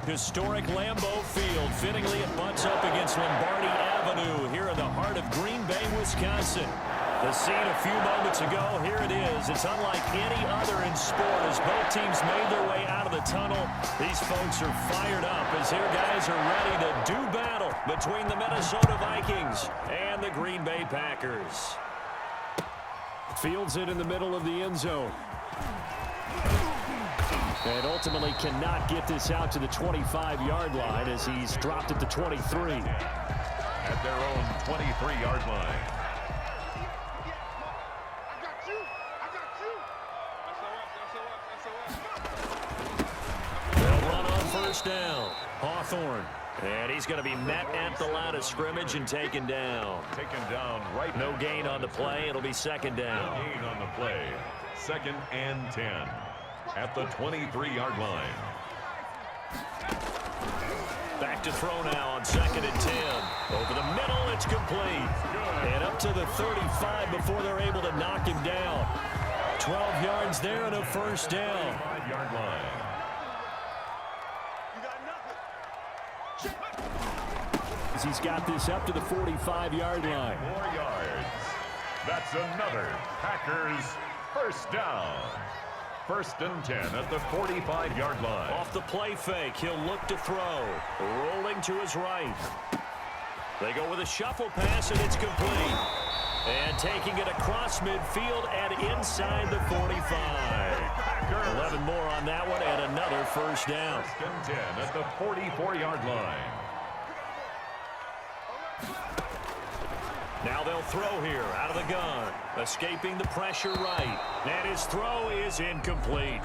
Historic Lambeau Field. Fittingly, it butts up against Lombardi Avenue here in the heart of Green Bay, Wisconsin. The scene a few moments ago, here it is. It's unlike any other in sport as both teams made their way out of the tunnel. These folks are fired up as their guys are ready to do battle between the Minnesota Vikings and the Green Bay Packers. Fields it in the middle of the end zone. And ultimately cannot get this out to the 25-yard line as he's dropped at the 23. At their own 23-yard line. They'll run on first down. Hawthorne. And he's going to be met at the line of scrimmage and taken down. Taken down right. No gain on the play. It'll be second down. No gain on the play. 2nd and 10. At the 23-yard line. Back to throw now on 2nd and 10. Over the middle, it's complete. And up to the 35 before they're able to knock him down. 12 yards there and a first down. 5-yard line. He's got this up to the 45-yard line. 4 yards. That's another Packers first down. 1st and 10 at the 45-yard line. Off the play fake, he'll look to throw. Rolling to his right. They go with a shuffle pass, and it's complete. And taking it across midfield and inside the 45. 11 more on that one, and another first down. 1st and 10 at the 44-yard line. Now they'll throw here out of the gun. Escaping the pressure right. And his throw is incomplete.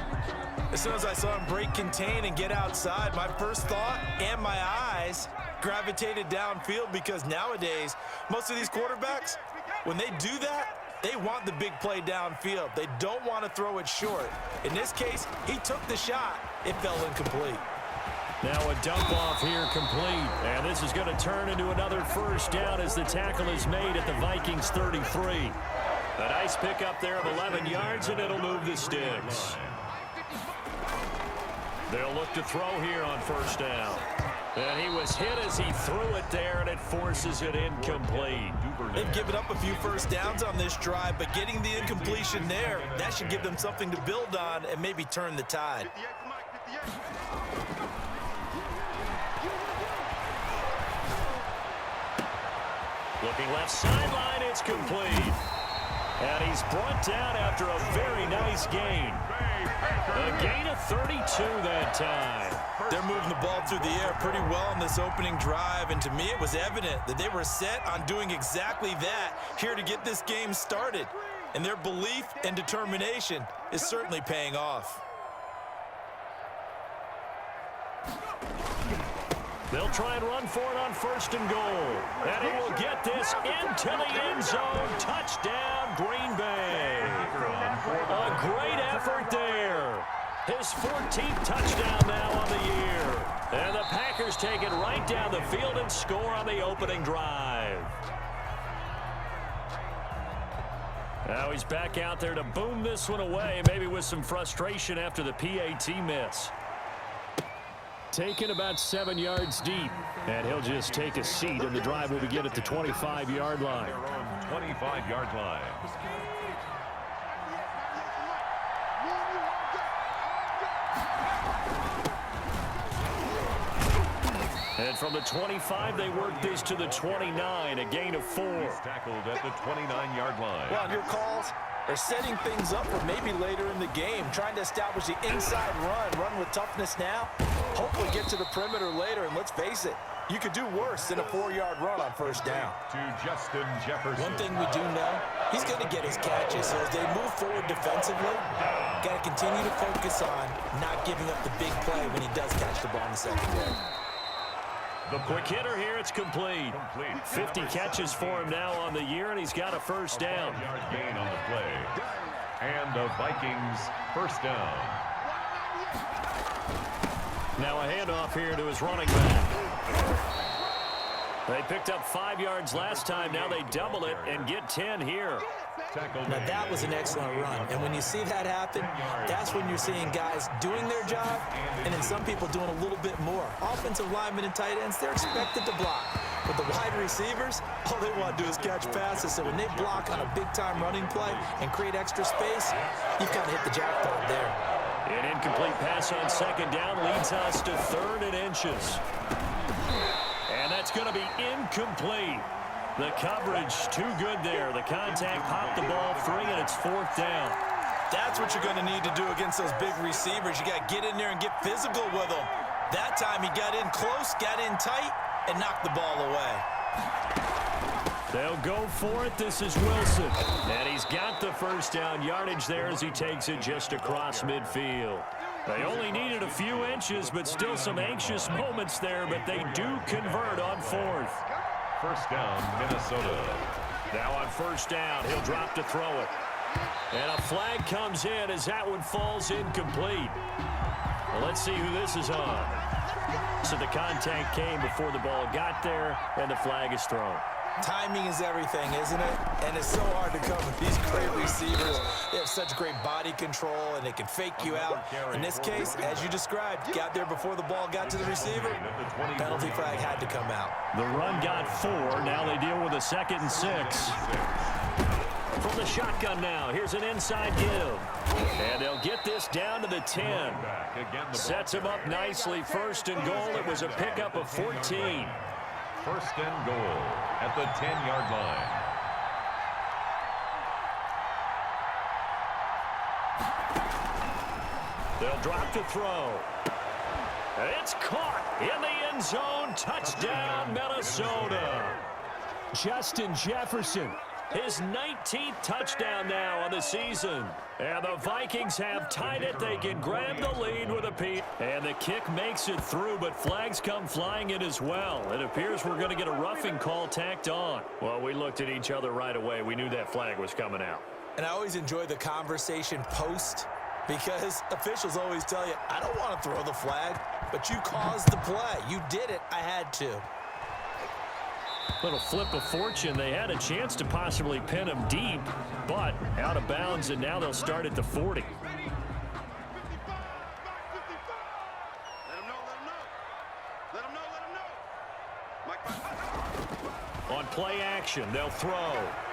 As soon as I saw him break contain and get outside, my first thought and my eyes gravitated downfield because nowadays, most of these quarterbacks, when they do that, they want the big play downfield. They don't want to throw it short. In this case, he took the shot. It fell incomplete. Now a dump off here complete. And this is going to turn into another first down as the tackle is made at the Vikings 33. A nice pickup there of 11 yards, and it'll move the sticks. They'll look to throw here on first down. And he was hit as he threw it there, and it forces it incomplete. They've given up a few first downs on this drive, but getting the incompletion there, that should give them something to build on and maybe turn the tide. Looking left sideline, it's complete. And he's brought down after a very nice gain. A gain of 32 that time. They're moving the ball through the air pretty well in this opening drive, and to me it was evident that they were set on doing exactly that here to get this game started. And their belief and determination is certainly paying off. They'll try and run for it on 1st and goal. And he will get this into the end zone. Touchdown, Green Bay. A great effort there. His 14th touchdown now on the year. And the Packers take it right down the field and score on the opening drive. Now he's back out there to boom this one away, maybe with some frustration after the PAT miss. Taken about 7 yards deep, and he'll just take a seat, and the drive will begin at the 25-yard line. Their own 25-yard line. And from the 25, they work this to the 29, a gain of 4. He's tackled at the 29-yard line. Well, on your calls, they're setting things up for maybe later in the game, trying to establish the inside run with toughness now. Hopefully get to the perimeter later, and let's face it, you could do worse than a 4-yard run on first down. To Justin Jefferson. One thing we do know, he's going to get his catches. So as they move forward defensively, got to continue to focus on not giving up the big play when he does catch the ball in the secondary. The quick hitter here, it's complete. 50 catches for him now on the year, and he's got a first down. 5-yard gain on the play. And the Vikings first down. Now a handoff here to his running back. They picked up 5 yards last time. Now they double it and get 10 here. Now, that was an excellent run. And when you see that happen, that's when you're seeing guys doing their job and then some people doing a little bit more. Offensive linemen and tight ends, they're expected to block. But the wide receivers, all they want to do is catch passes. So when they block on a big-time running play and create extra space, you've kind of hit the jackpot there. An incomplete pass on second down leads us to 3rd and inches. And that's going to be incomplete. The coverage too good there. The contact popped the ball free, and it's 4th down. That's what you're going to need to do against those big receivers. You got to get in there and get physical with them. That time he got in close, got in tight, and knocked the ball away. They'll go for it. This is Wilson. And he's got the first down yardage there as he takes it just across midfield. They only needed a few inches, but still some anxious moments there, but they do convert on 4th. First down, Minnesota. Now on first down, he'll drop to throw it. And a flag comes in as that one falls incomplete. Well, let's see who this is on. So the contact came before the ball got there, and the flag is thrown. Timing is everything, isn't it? And it's so hard to come with these great receivers. They have such great body control, and they can fake you out. In this case, as you described, got there before the ball got to the receiver. Penalty flag had to come out. The run got 4. Now they deal with a 2nd and 6. From the shotgun now, here's an inside give. And they'll get this down to the 10. Sets him up nicely. 1st and goal. It was a pickup of 14. 1st and goal at the 10-yard line. They'll drop to throw. It's caught in the end zone. Touchdown, Minnesota. Justin Jefferson, his 19th touchdown now on the season. And the Vikings have tied it. They can grab the lead with a P. And the kick makes it through, but flags come flying in as well. It appears we're going to get a roughing call tacked on. Well, we looked at each other right away. We knew that flag was coming out. And I always enjoy the conversation post because officials always tell you, I don't want to throw the flag, but you caused the play. You did it. I had to. Little flip of fortune. They had a chance to possibly pin him deep, but out of bounds, and now they'll start at the 40. On play action, they'll throw.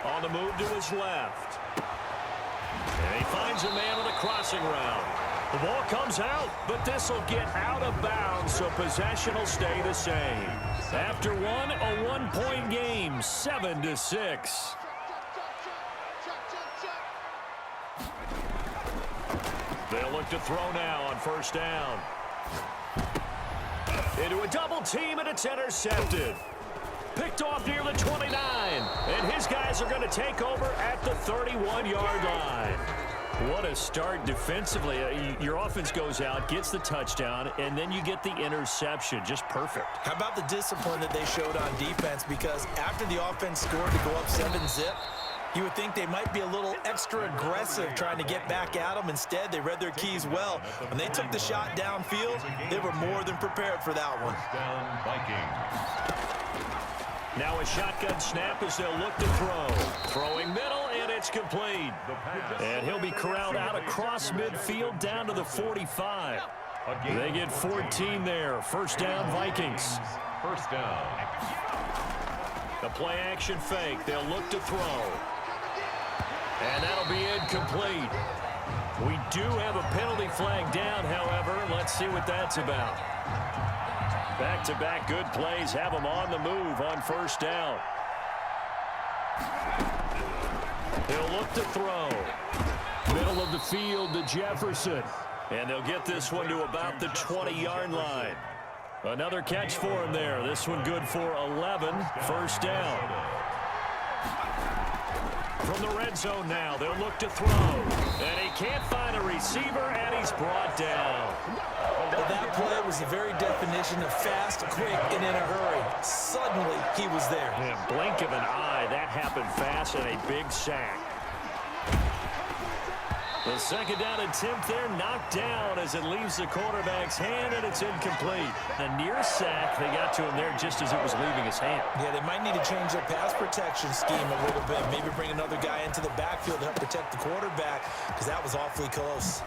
On the move to his left. And he finds a man on a crossing route. The ball comes out, but this will get out of bounds, so possession will stay the same. After one, a one-point game, 7-6. They'll look to throw now on first down. Into a double team, and it's intercepted. Picked off near the 29, and his guys are going to take over at the 31-yard line. What a start defensively. Your offense goes out, gets the touchdown, and then you get the interception. Just perfect. How about the discipline that they showed on defense? Because after the offense scored to go up 7-zip, you would think they might be a little extra aggressive trying to get back at them. Instead, they read their keys well. When they took the shot downfield, they were more than prepared for that one. Down Vikings. Now a shotgun snap as they'll look to throw. Throwing middle, and it's complete. And he'll be corralled out across midfield down to the 45. They get 14 there. First down, Vikings. First down. The play action fake. They'll look to throw. And that'll be incomplete. We do have a penalty flag down, however. Let's see what that's about. Back-to-back good plays have them on the move on first down. He'll look to throw. Middle of the field to Jefferson. And they'll get this one to about the 20-yard line. Another catch for him there. This one good for 11. First down. From the red zone now, they'll look to throw. And he can't find a receiver, and he's brought down. Well, that play was the very definition of fast, quick, and in a hurry. Suddenly, he was there. Yeah, blink of an eye, that happened fast, and a big sack. The second down attempt there knocked down as it leaves the quarterback's hand, and it's incomplete. A near sack. They got to him there just as it was leaving his hand. Yeah, they might need to change their pass protection scheme a little bit. Maybe bring another guy into the backfield to help protect the quarterback, because that was awfully close.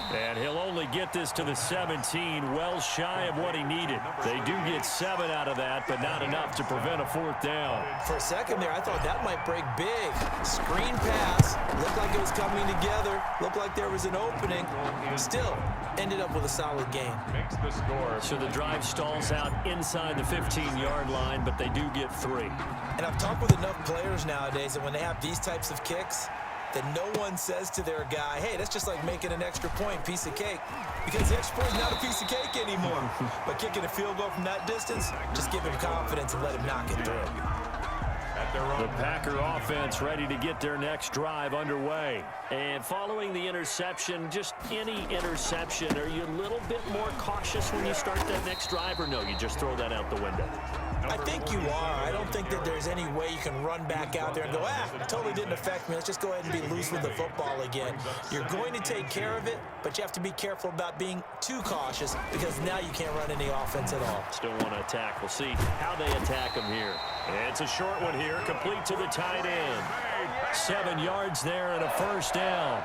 And he'll only get this to the 17, well shy of what he needed. They do get 7 out of that, but not enough to prevent a fourth down. For a second there, I thought that might break big. Screen pass. Looked like it was coming together. Looked like there was an opening. Still, ended up with a solid gain. Makes the score. So the drive stalls out inside the 15-yard line, but they do get 3. And I've talked with enough players nowadays that when they have these types of kicks, that no one says to their guy, hey, that's just like making an extra point, piece of cake. Because the extra point is not a piece of cake anymore. But kicking a field goal from that distance, just give him confidence and let him knock it through. The Packer offense ready to get their next drive underway. And following the interception, just any interception, are you a little bit more cautious when you start that next drive, or no, you just throw that out the window? I think you are. I don't think that there's any way you can run back out there and go, it totally didn't affect me. Let's just go ahead and be loose with the football again. You're going to take care of it, but you have to be careful about being too cautious because now you can't run any offense at all. Still want to attack. We'll see how they attack him here. It's a short one here, complete to the tight end. 7 yards there and a first down.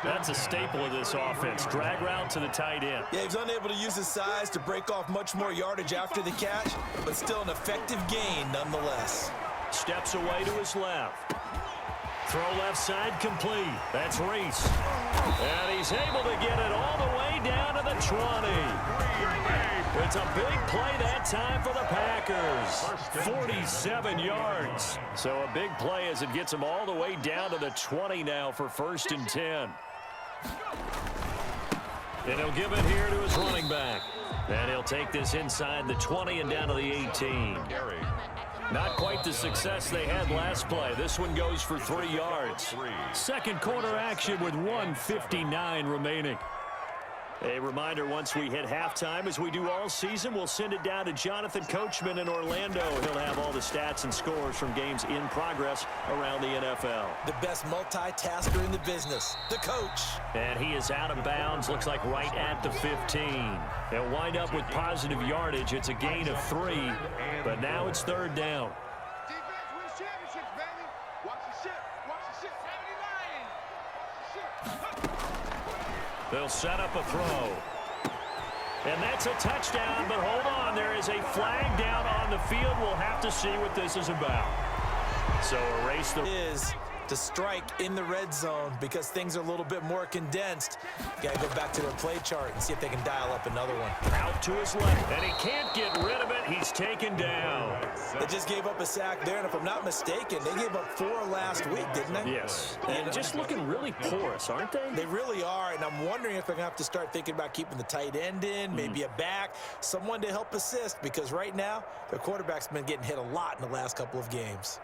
That's a staple of this offense. Drag route to the tight end. Yeah, he's unable to use his size to break off much more yardage after the catch, but still an effective gain nonetheless. Steps away to his left. Throw left side complete. That's Reese. And he's able to get it all the way down to the 20. It's a big play that time for the Packers. 47 yards. So a big play as it gets him all the way down to the 20 now for 1st and 10. And he'll give it here to his running back. And he'll take this inside the 20 and down to the 18. Not quite the success they had last play. This one goes for 3 yards. Second quarter action with 1:59 remaining. A reminder, once we hit halftime, as we do all season, we'll send it down to Jonathan Coachman in Orlando. He'll have all the stats and scores from games in progress around the NFL. The best multitasker in the business, the coach. And he is out of bounds, looks like right at the 15. They'll wind up with positive yardage. It's a gain of 3, but now it's 3rd down. Defense wins championships, baby. Watch the ship. Watch the ship. 79. Watch the ship. They'll set up a throw. And that's a touchdown, but hold on. There is a flag down on the field. We'll have to see what this is about. So erase the... Is to strike in the red zone because things are a little bit more condensed. You got to go back to their play chart and see if they can dial up another one. Out to his left, and he can't get rid of it. He's taken down. They just gave up a sack there, and if I'm not mistaken, they gave up 4 last week, didn't they? Yes, and just looking really porous, aren't they? They really are, and I'm wondering if they're going to have to start thinking about keeping the tight end in, maybe a back, someone to help assist, because right now, their quarterback's been getting hit a lot in the last couple of games.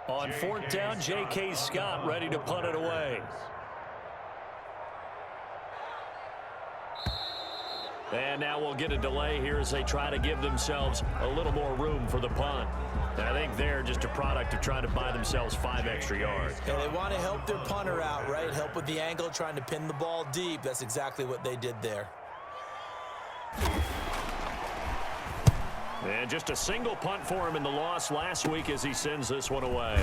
On 4th down, J.K. Scott ready to punt it away. And now we'll get a delay here as they try to give themselves a little more room for the punt. And I think they're just a product of trying to buy themselves 5 extra yards. And they want to help their punter out, right? Help with the angle, trying to pin the ball deep. That's exactly what they did there. And just a single punt for him in the loss last week as he sends this one away.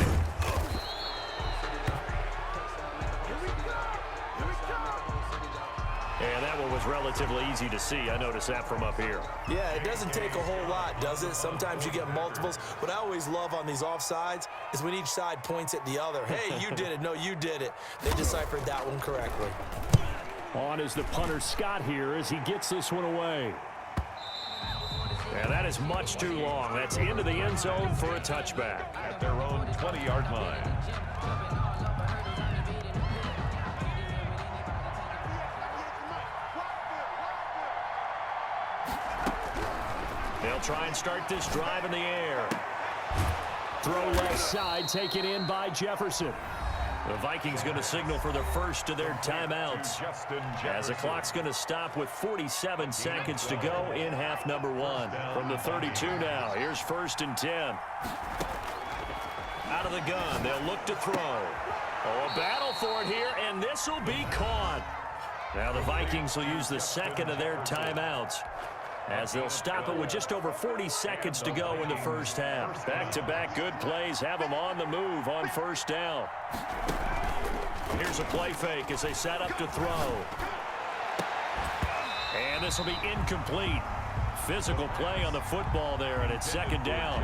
And that one was relatively easy to see. I noticed that from up here. Yeah, it doesn't take a whole lot, does it? Sometimes you get multiples. What I always love on these offsides is when each side points at the other. Hey, you did it. No, you did it. They deciphered that one correctly. On is the punter Scott here as he gets this one away. And that is much too long. That's into the end zone for a touchback. At their own 20-yard line. They'll try and start this drive in the air. Throw left side, taken in by Jefferson. The Vikings going to signal for the first of their timeouts, as the clock's going to stop with 47 seconds to go in half number 1. From the 32 now, here's 1st and 10. Out of the gun, they'll look to throw. Oh, a battle for it here, and this will be caught. Now the Vikings will use the second of their timeouts, as they'll stop it with just over 40 seconds to go in the first half. Back-to-back good plays have them on the move on 1st down. Here's a play fake as they set up to throw. And this will be incomplete. Physical play on the football there, and it's 2nd down.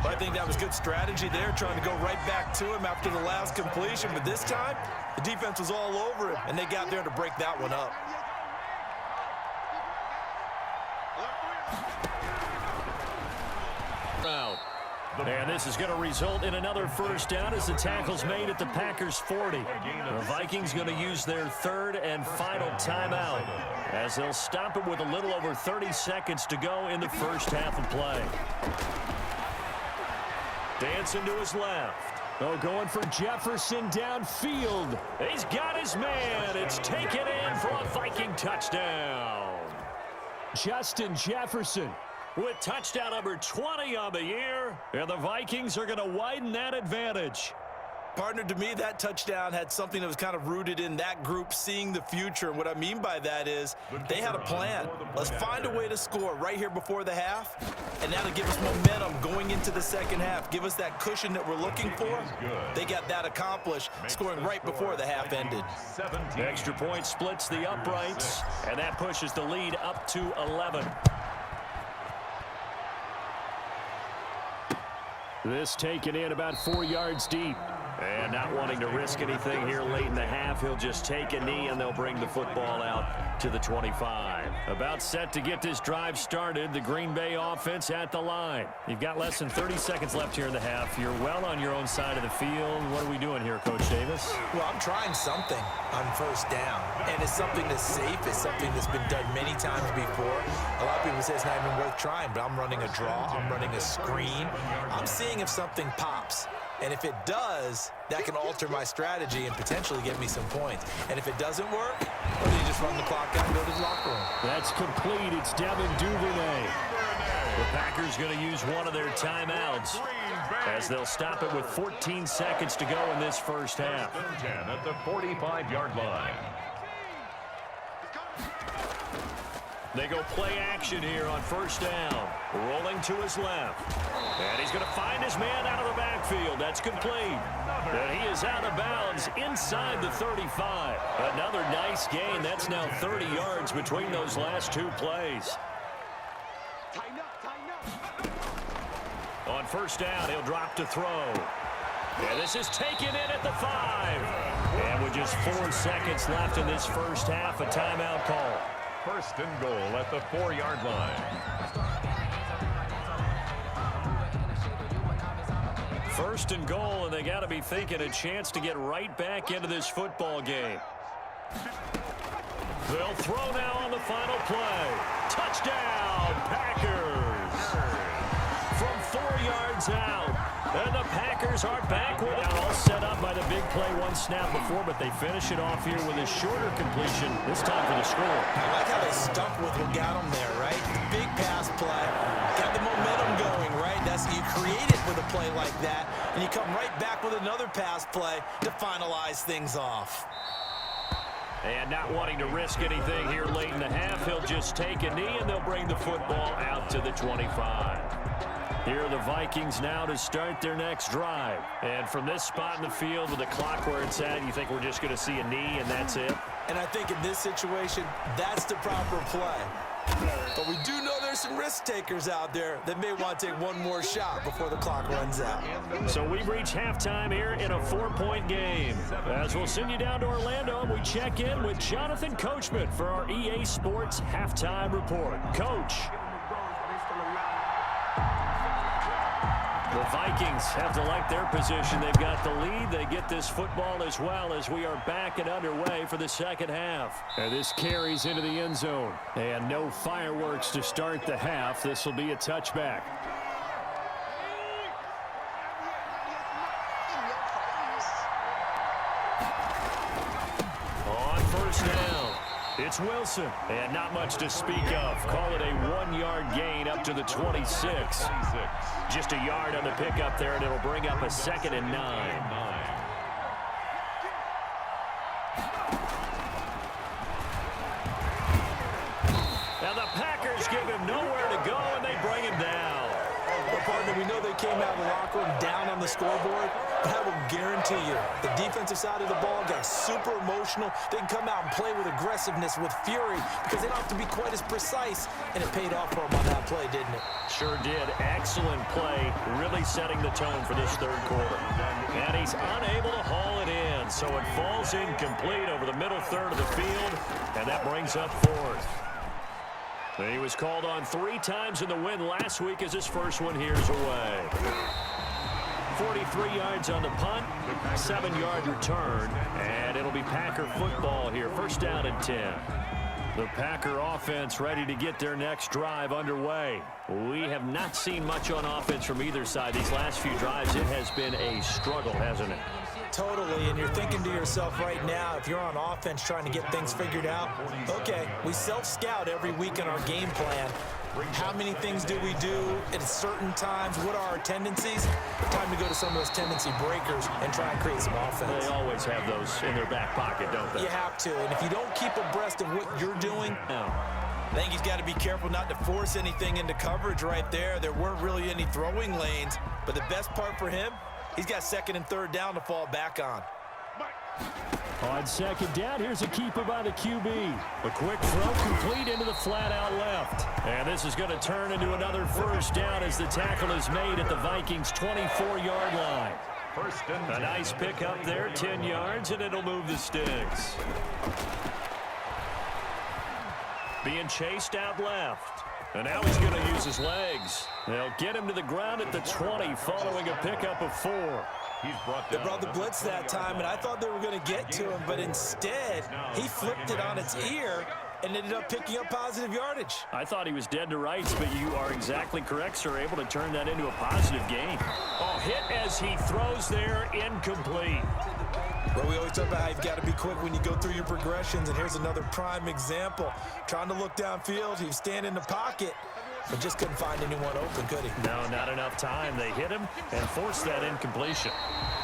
I think that was good strategy there, trying to go right back to him after the last completion. But this time, the defense was all over it, and they got there to break that one up. And this is going to result in another 1st down as the tackle's made at the Packers' 40. The Vikings going to use their 3rd and final timeout, as they'll stop it with a little over 30 seconds to go in the first half of play. Dancing to his left. Oh, going for Jefferson downfield. He's got his man. It's taken in for a Viking touchdown. Justin Jefferson with touchdown number 20 on the year, and the Vikings are going to widen that advantage. Partner, to me, that touchdown had something that was kind of rooted in that group seeing the future. And what I mean by that is they had a plan. Let's find a way to score right here before the half, and now to give us momentum going into the second half, give us that cushion that we're looking for. They got that accomplished, scoring right before the half ended. The extra point splits the uprights, and that pushes the lead up to 11. This taken in about 4 yards deep. And not wanting to risk anything here late in the half, he'll just take a knee and they'll bring the football out to the 25. About set to get this drive started, the Green Bay offense at the line. You've got less than 30 seconds left here in the half. You're well on your own side of the field. What are we doing here, Coach Davis? Well, I'm trying something on 1st down. And it's something that's safe. It's something that's been done many times before. A lot of people say it's not even worth trying, but I'm running a draw. I'm running a screen. I'm seeing if something pops. And if it does, that can alter my strategy and potentially get me some points. And if it doesn't work, well, then you just run the clock out and go to the locker room. That's complete. It's Devin Duvernay. The Packers going to use one of their timeouts, as they'll stop it with 14 seconds to go in this first half. 10 at the 45-yard line. They go play action here on 1st down. Rolling to his left. And he's going to find his man out of the backfield. That's complete. And he is out of bounds inside the 35. Another nice gain. That's now 30 yards between those last 2 plays. On 1st down, he'll drop to throw. And this is taken in at the 5. And with just 4 seconds left in this first half, a timeout call. 1st and goal at the 4-yard line. 1st and goal, and they got to be thinking a chance to get right back into this football game. They'll throw now on the final play. Touchdown, Packers! From 4 yards out. And the Packers are back with it. All set up by the big play one snap before, but they finish it off here with a shorter completion, this time for the score. I like how they stuck with what got them there, right? The big pass play. Got the momentum going, right? That's you create it with a play like that, and you come right back with another pass play to finalize things off. And not wanting to risk anything here late in the half, he'll just take a knee, and they'll bring the football out to the 25. Here are the Vikings now to start their next drive. And from this spot in the field with the clock where it's at, you think we're just going to see a knee and that's it? And I think in this situation, that's the proper play. But we do know there's some risk takers out there that may want to take one more shot before the clock runs out. So we've reached halftime here in a 4-point game. As we'll send you down to Orlando, we check in with Jonathan Coachman for our EA Sports Halftime Report. Coach. The Vikings have to like their position. They've got the lead. They get this football as well as we are back and underway for the second half. And this carries into the end zone. And no fireworks to start the half. This will be a touchback. it's Wilson. And not much to speak of. Call it a 1-yard gain up to the 26. Just a yard on the pickup there, and it'll bring up a 2nd and 9. Now the Packers give him nowhere to go, and they bring him down. Well, partner, we know they came out of the locker room down on the scoreboard, but I will guarantee you the defensive side of the ball got super emotional. They can come out and play with aggressiveness, with fury, because they don't have to be quite as precise, and it paid off for them on that play, didn't it? Sure did. Excellent play, really setting the tone for this third quarter. And he's unable to haul it in, so it falls incomplete over the middle third of the field, and that brings up 4th. He was called on 3 times in the win last week as his first one here's away. 43 yards on the punt, 7-yard return, and it'll be Packer football here. First down and 10. The Packer offense ready to get their next drive underway. We have not seen much on offense from either side. These last few drives, it has been a struggle, hasn't it? Totally, and you're thinking to yourself right now, if you're on offense trying to get things figured out, okay, we self-scout every week in our game plan. How many things do we do at certain times? What are our tendencies? Time to go to some of those tendency breakers and try and create some offense. They always have those in their back pocket, don't they? You have to, and if you don't keep abreast of what you're doing, no. I think he's got to be careful not to force anything into coverage right there. There weren't really any throwing lanes, but the best part for him, he's got 2nd and 3rd down to fall back on. On 2nd down, here's a keeper by the QB. A quick throw complete into the flat out left. And this is going to turn into another first down as the tackle is made at the Vikings' 24-yard line. A nice pick up there, 10 yards, and it'll move the sticks. Being chased out left. And now he's going to use his legs. They'll get him to the ground at the 20 following a pickup of 4. They brought the blitz that time, and I thought they were going to get to him, but instead, he flipped it on its ear and ended up picking up positive yardage. I thought he was dead to rights, but you are exactly correct, sir. Able to turn that into a positive gain. Oh, hit as he throws there, incomplete. Well, we always talk about how you've got to be quick when you go through your progressions, and here's another prime example. Trying to look downfield, he was standing in the pocket, but just couldn't find anyone open, could he? No, not enough time. They hit him and forced that incompletion.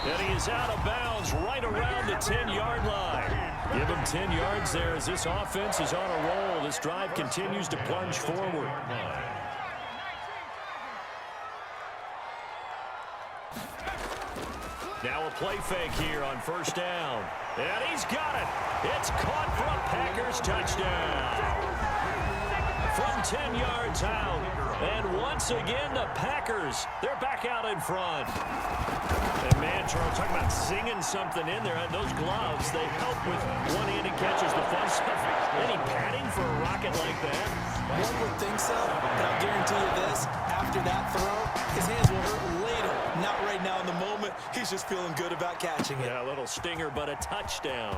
And he is out of bounds right around the 10-yard line. Give him 10 yards there as this offense is on a roll. This drive continues to plunge forward. Now a play fake here on first down. And he's got it. It's caught for a Packers touchdown. From 10 yards out. And once again, the Packers, they're back out in front. And man, Charles, talking about singing something in there. Those gloves, they help with one-handed catches, the fun stuff. Any padding for a rocket like that? One would think so, but I'll guarantee you this. After that throw, his hands will hurt later. Not right now in the moment. He's just feeling good about catching it. Yeah, a little stinger, but a touchdown.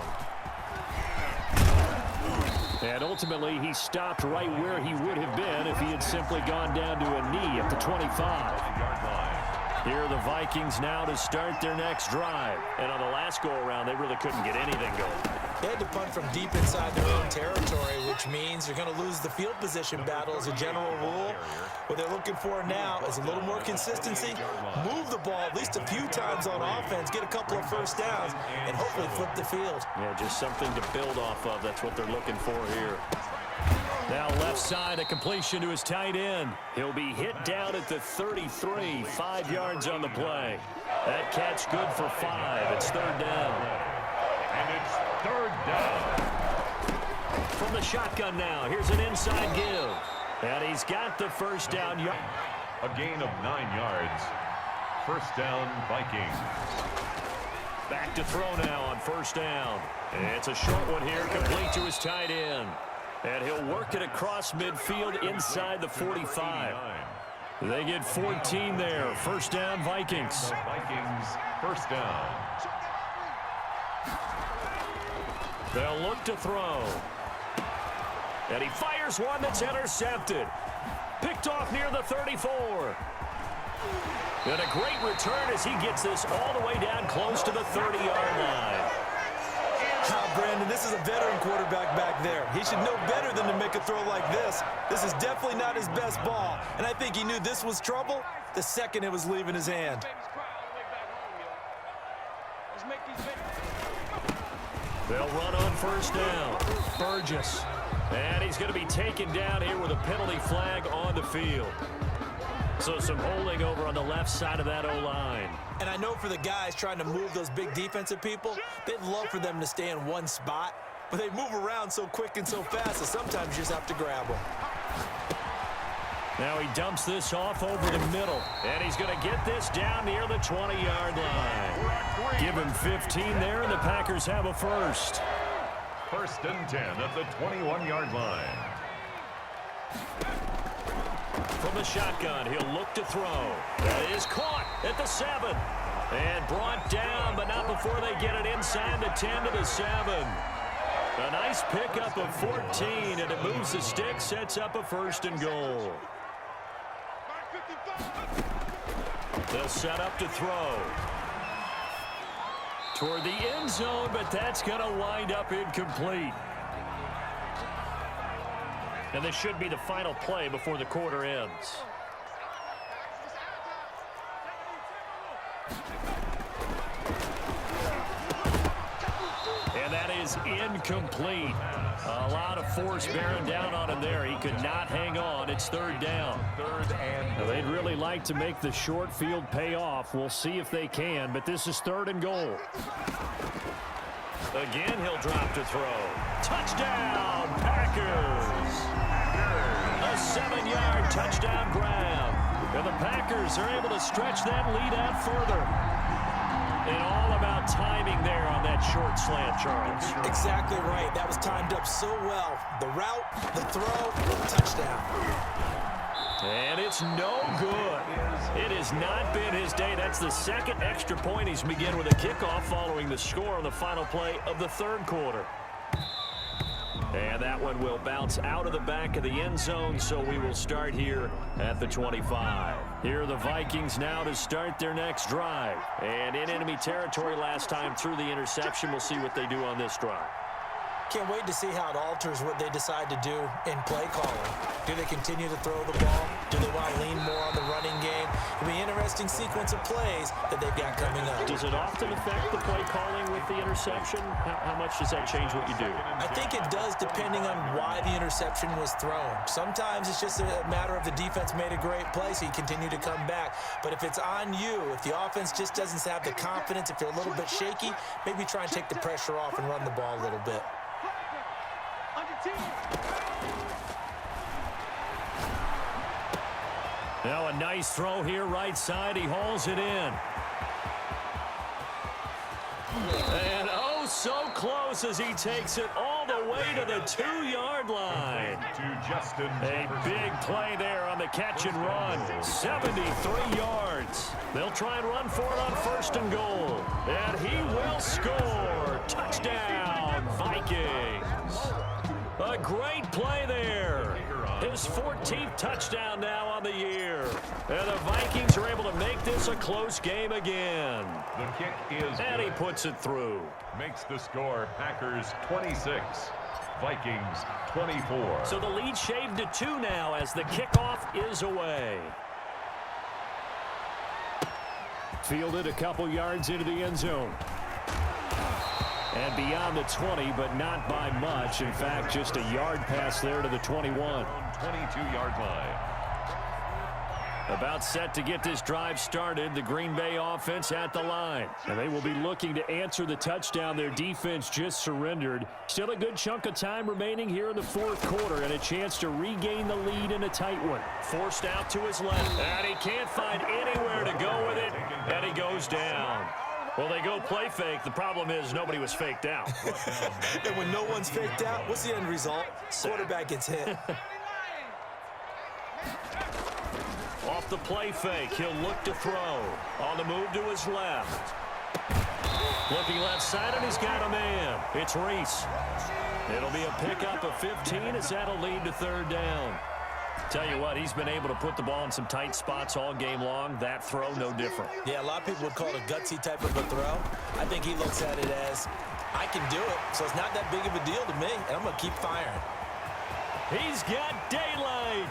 And ultimately, he stopped right where he would have been if he had simply gone down to a knee at the 25. Here are the Vikings now to start their next drive. And on the last go-around, they really couldn't get anything going. They had to punt from deep inside their own territory, which means you're going to lose the field position battle as a general rule. What they're looking for now is a little more consistency, move the ball at least a few times on offense, get a couple of first downs, and hopefully flip the field. Yeah, just something to build off of. That's what they're looking for here. Now left side, a completion to his tight end. He'll be hit down at the 33, 5 yards on the play. That catch good for 5. It's third down. And it's third down. From the shotgun now, here's an inside give. And he's got the first down. A gain of 9 yards. First down, Vikings. Back to throw now on first down. And it's a short one here, complete to his tight end. And he'll work it across midfield inside the 45. They get 14 there. First down, Vikings. Vikings, first down. They'll look to throw. And he fires one that's intercepted. Picked off near the 34. And a great return as he gets this all the way down close to the 30-yard line. Brandon, this is a veteran quarterback back there. He should know better than to make a throw like this. This is definitely not his best ball, and I think he knew this was trouble the second it was leaving his hand. They'll run on first down. Burgess. And he's going to be taken down here with a penalty flag on the field. So some holding over on the left side of that O-line. And I know for the guys trying to move those big defensive people, they'd love for them to stay in one spot. But they move around so quick and so fast that sometimes you just have to grab them. Now he dumps this off over the middle. And he's going to get this down near the 20-yard line. Give him 15 there, and the Packers have a first. First and 10 at the 21-yard line. From the shotgun, he'll look to throw. That is caught at the 7. And brought down, but not before they get it inside the 10 to the 7. A nice pickup of 14, and it moves the stick, sets up a first and goal. They'll set up to throw. Toward the end zone, but that's going to wind up incomplete. And this should be the final play before the quarter ends. And that is incomplete. A lot of force bearing down on him there. He could not hang on. It's third down. Now, they'd really like to make the short field pay off. We'll see if they can, but this is third and goal. Again, he'll drop to throw. Touchdown, Packers! A 7-yard touchdown grab. And the Packers are able to stretch that lead out further. And all about timing there on that short slant, Charles. Exactly right. That was timed up so well. The route, the throw, touchdown. And it's no good. It has not been his day. That's the second extra point he's begun with a kickoff following the score on the final play of the third quarter. And that one will bounce out of the back of the end zone, so we will start here at the 25. Here are the Vikings now to start their next drive. And in enemy territory last time through the interception. We'll see what they do on this drive. Can't wait to see how it alters what they decide to do in play calling. Do they continue to throw the ball? Do they want to lean more on the running game? It'll be an interesting sequence of plays that they've got coming up. Does it often affect the play calling with the interception? How much does that change what you do? I think it does depending on why the interception was thrown. Sometimes it's just a matter of the defense made a great play, so you continue to come back. But if it's on you, if the offense just doesn't have the confidence, if they're a little bit shaky, maybe try and take the pressure off and run the ball a little bit. Now a nice throw here right side. He hauls it in. And oh, so close as he takes it all the way to the 2-yard line. A big play there on the catch and run. 73 yards. They'll try and run for it on first and goal. And he will score. Touchdown, Vikings. A great play there. His 14th touchdown now on the year. And the Vikings are able to make this a close game again. The kick is And he good. puts it through. Makes the score Packers 26, Vikings 24. So the lead shaved to 2 now as the kickoff is away. Fielded a couple yards into the end zone. And beyond the 20, but not by much. In fact, just a yard pass there to the 21. 22-yard line. About set to get this drive started, the Green Bay offense at the line. And they will be looking to answer the touchdown their defense just surrendered. Still a good chunk of time remaining here in the fourth quarter and a chance to regain the lead in a tight one. Forced out to his left, and he can't find anywhere to go with it, and he goes down. Well, they go play fake. The problem is nobody was faked out. And when no one's faked out, what's the end result? Quarterback gets hit. Off the play fake, he'll look to throw. On the move to his left. Looking left side, and he's got a man. It's Reese. It'll be a pickup of 15 as that'll lead to third down. Tell you what, he's been able to put the ball in some tight spots all game long. That throw, no different. Yeah, a lot of people would call it a gutsy type of a throw. I think he looks at it as, I can do it, so it's not that big of a deal to me, and I'm going to keep firing. He's got daylight.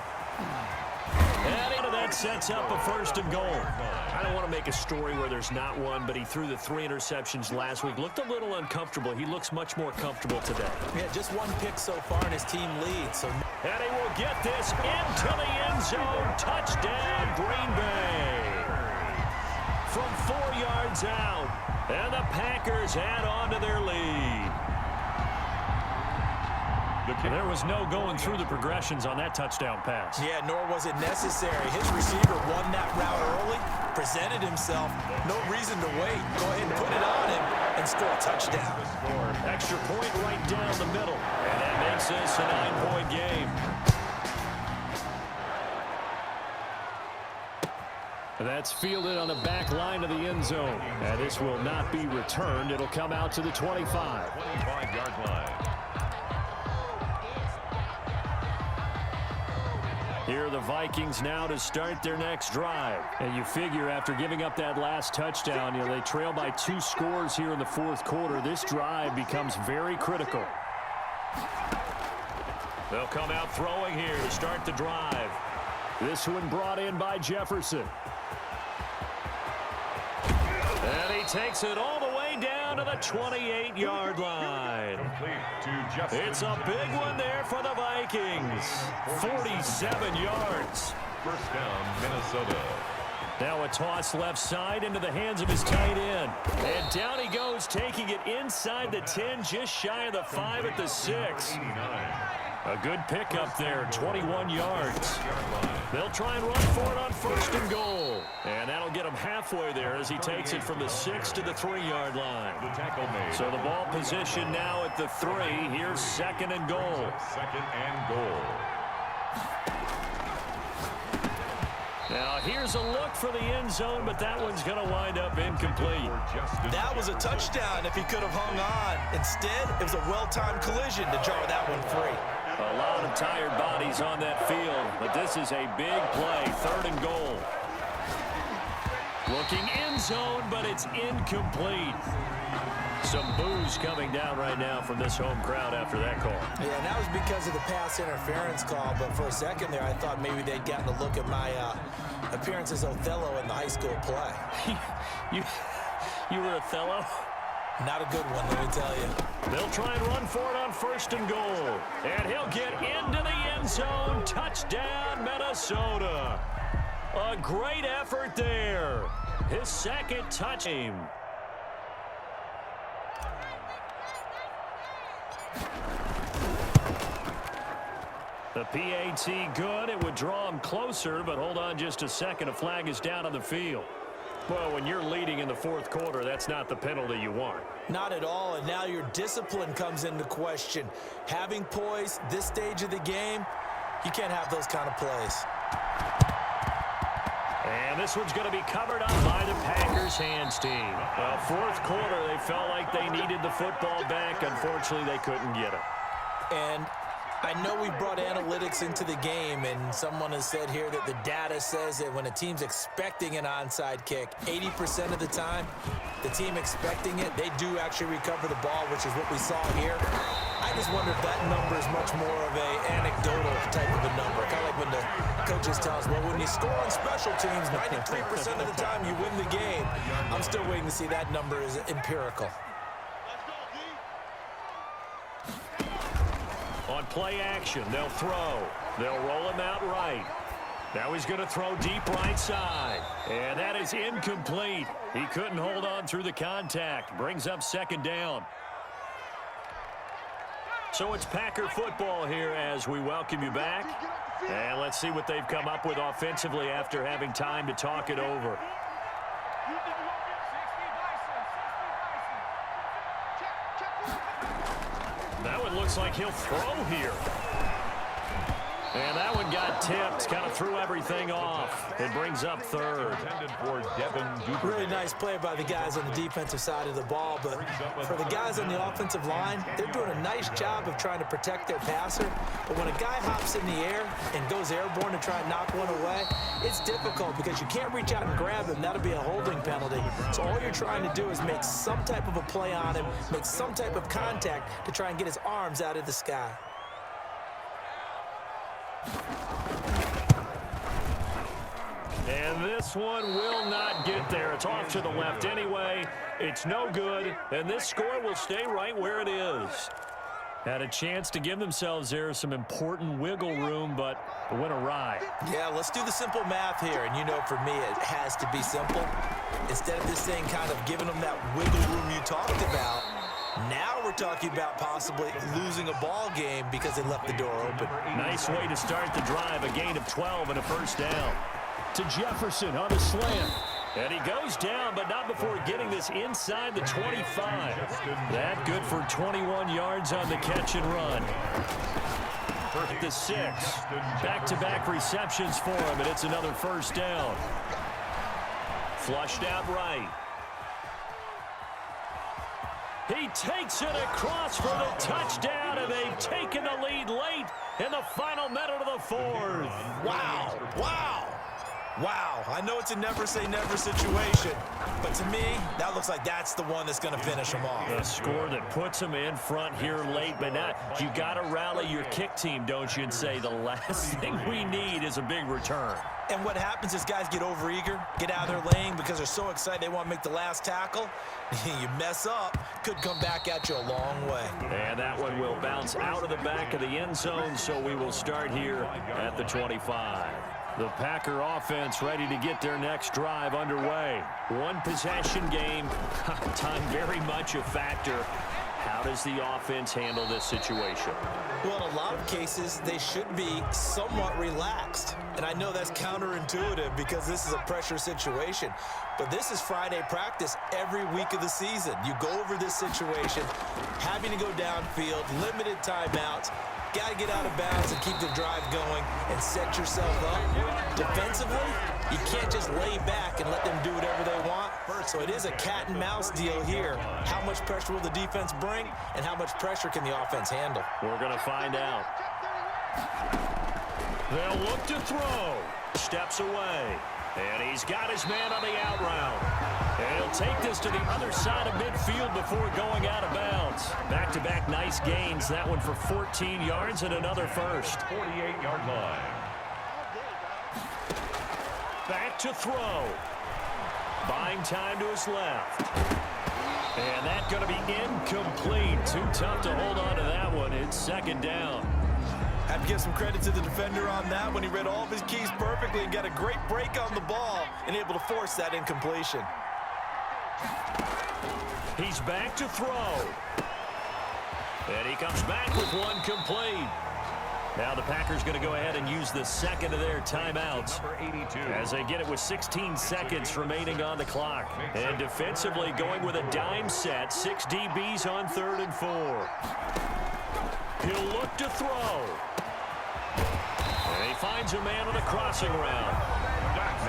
And that sets up a first and goal. I don't want to make a story where there's not one, but he threw the 3 interceptions last week. Looked a little uncomfortable. He looks much more comfortable today. Yeah, just 1 pick so far, and his team leads. So. And he will get this into the end zone. Touchdown, Green Bay. From 4 yards out, and the Packers add on to their lead. There was no going through the progressions on that touchdown pass. Yeah, nor was it necessary. His receiver won that route early, presented himself. No reason to wait. Go ahead and put it on him and score a touchdown. Extra point right down the middle. And that makes this a 9-point game. That's fielded on the back line of the end zone. And this will not be returned. It'll come out to the 25. 25-yard line. Here are the Vikings now to start their next drive. And you figure after giving up that last touchdown, they trail by 2 scores here in the 4th quarter. This drive becomes very critical. They'll come out throwing here to start the drive. This one brought in by Jefferson. And he takes it all the way down to the 28-yard line. It's a big one there for the Vikings. 47 yards. First down, Minnesota. Now a toss left side into the hands of his tight end. And down he goes, taking it inside the 10, just shy of the 5 at the 6. A good pickup there, 21 yards. They'll try and run for it on first and goal. And that'll get him halfway there as he takes it from the 6 to the 3-yard line. So the ball position now at the 3. Here's second and goal. Second and goal. Now here's a look for the end zone, but that one's going to wind up incomplete. That was a touchdown if he could have hung on. Instead, it was a well-timed collision to jar that one free. A lot of tired bodies on that field, but this is a big play, 3rd and goal. Looking end zone, but it's incomplete. Some boos coming down right now from this home crowd after that call. Yeah, and that was because of the pass interference call, but for a second there, I thought maybe they'd gotten a look at my appearance as Othello in the high school play. You were Othello? Not a good one, let me tell you. They'll try and run for it on first and goal. And he'll get into the end zone. Touchdown, Minnesota. A great effort there. His 2nd touchdown. The PAT good. It would draw him closer, but hold on just a second. A flag is down on the field. Well, when you're leading in the 4th quarter, that's not the penalty you want. Not at all, and now your discipline comes into question. Having poise this stage of the game, you can't have those kind of plays. And this one's going to be covered up by the Packers hands team. Well, 4th quarter, they felt like they needed the football back. Unfortunately, they couldn't get it. And I know we brought analytics into the game, and someone has said here that the data says that when a team's expecting an onside kick, 80% of the time, the team expecting it, they do actually recover the ball, which is what we saw here. I just wonder if that number is much more of an anecdotal type of a number. Kind of like when the coaches tell us, well, when you score on special teams, 93% of the time you win the game. I'm still waiting to see that number is empirical. On play action, they'll throw. They'll roll him out right. Now he's going to throw deep right side. And that is incomplete. He couldn't hold on through the contact. Brings up 2nd down. So it's Packer football here as we welcome you back. And let's see what they've come up with offensively after having time to talk it over. That one looks like he'll throw here. And that one got tipped, kind of threw everything off. It brings up third. Really nice play by the guys on the defensive side of the ball, but for the guys on the offensive line, they're doing a nice job of trying to protect their passer. But when a guy hops in the air and goes airborne to try and knock one away, it's difficult because you can't reach out and grab him. That'll be a holding penalty. So all you're trying to do is make some type of a play on him, make some type of contact to try and get his arms out of the sky. And this one will not get there. It's off to the left anyway. It's no good, and this score will stay right where it is. Had a chance to give themselves there some important wiggle room, but it went awry. Yeah, let's do the simple math here. And you know, for me, it has to be simple. Instead of this thing kind of giving them that wiggle room you talked about, now we're talking about possibly losing a ball game because they left the door open. Nice way to start the drive, a gain of 12 and a first down. To Jefferson on the slant. And he goes down, but not before getting this inside the 25. That good for 21 yards on the catch and run. At the 6. Back-to-back receptions for him, and it's another first down. Flushed out right. He takes it across for the touchdown, and they've taken the lead late in the final minute of the fourth. Wow. Wow. Wow, I know it's a never-say-never situation, but to me, that looks like that's the one that's going to finish them off. A score that puts them in front here late, but not. You got to rally your kick team, don't you, and say the last thing we need is a big return. And what happens is guys get overeager, get out of their lane because they're so excited they want to make the last tackle. You mess up, could come back at you a long way. And that one will bounce out of the back of the end zone, so we will start here at the 25. The Packer offense ready to get their next drive underway. One possession game, time very much a factor. How does the offense handle this situation? Well, in a lot of cases, they should be somewhat relaxed. And I know that's counterintuitive because this is a pressure situation. But this is Friday practice every week of the season. You go over this situation, having to go downfield, limited timeouts, got to get out of bounds and keep the drive going and set yourself up. Defensively, you can't just lay back and let them do whatever they want. So it is a cat and mouse deal here. How much pressure will the defense bring, and how much pressure can the offense handle? We're going to find out. They'll look to throw. Steps away. And he's got his man on the out route. And he'll take this to the other side of midfield before going out of bounds. Back-to-back nice gains. That one for 14 yards and another first. 48-yard line. Back to throw. Buying time to his left. And that's going to be incomplete. Too tough to hold on to that one. It's second down. Have to give some credit to the defender on that when he read all of his keys perfectly and got a great break on the ball and able to force that incompletion. He's back to throw. And he comes back with one complete. Now the Packers going to go ahead and use the second of their timeouts as they get it with 16 seconds remaining on the clock. And defensively going with a dime set, 6 DBs on 3rd and 4. He'll look to throw. And he finds a man on a crossing route.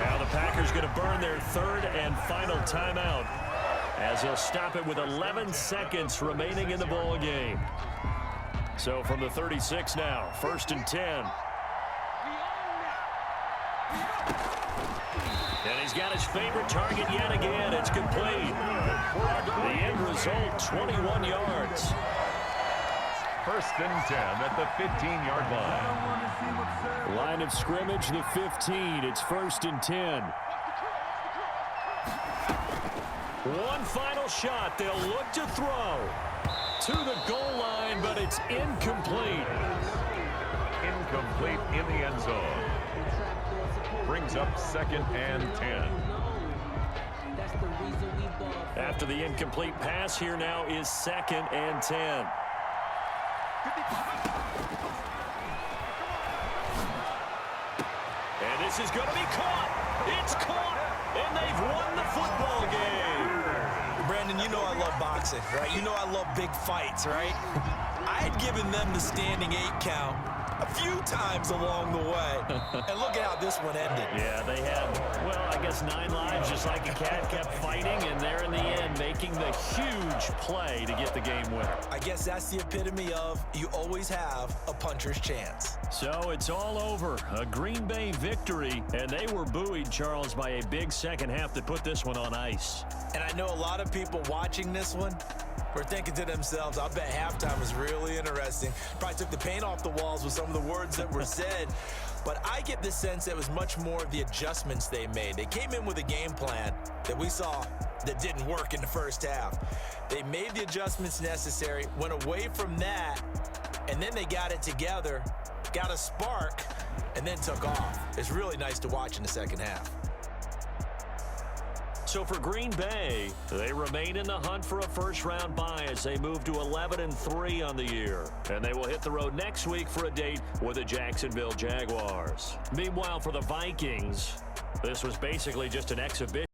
Now the Packers going to burn their 3rd and final timeout as they'll stop it with 11 seconds remaining in the ball game. So from the 36 now, 1st and 10. And he's got his favorite target yet again. It's complete. The end result, 21 yards. 1st and 10 at the 15-yard line. Line of scrimmage, the 15. It's 1st and 10. One final shot. They'll look to throw to the goal line, but it's incomplete. Incomplete in the end zone. Brings up 2nd and 10. After the incomplete pass, here now is 2nd and 10. And this is going to be caught. It's caught, and they've won the football game. Brandon, you know I love boxing, right? You know I love big fights, right? I had given them the standing 8 count a few times along the way. And look at how this one ended. Yeah, they had, well, I guess 9 lives, just like a cat, kept fighting, and there in the end making the huge play to get the game winner. I guess that's the epitome of you always have a puncher's chance. So it's all over. A Green Bay victory, and they were buoyed, Charles, by a big second half that put this one on ice. And I know a lot of people watching this one were thinking to themselves, I bet halftime was really interesting. Probably took the paint off the walls with some of the words that were said. But I get the sense that it was much more of the adjustments they made. They came in with a game plan that we saw that didn't work in the first half. They made the adjustments necessary, went away from that, and then they got it together, got a spark, and then took off. It's really nice to watch in the second half. So for Green Bay, they remain in the hunt for a first-round bye as they move to 11-3 on the year. And they will hit the road next week for a date with the Jacksonville Jaguars. Meanwhile, for the Vikings, this was basically just an exhibition.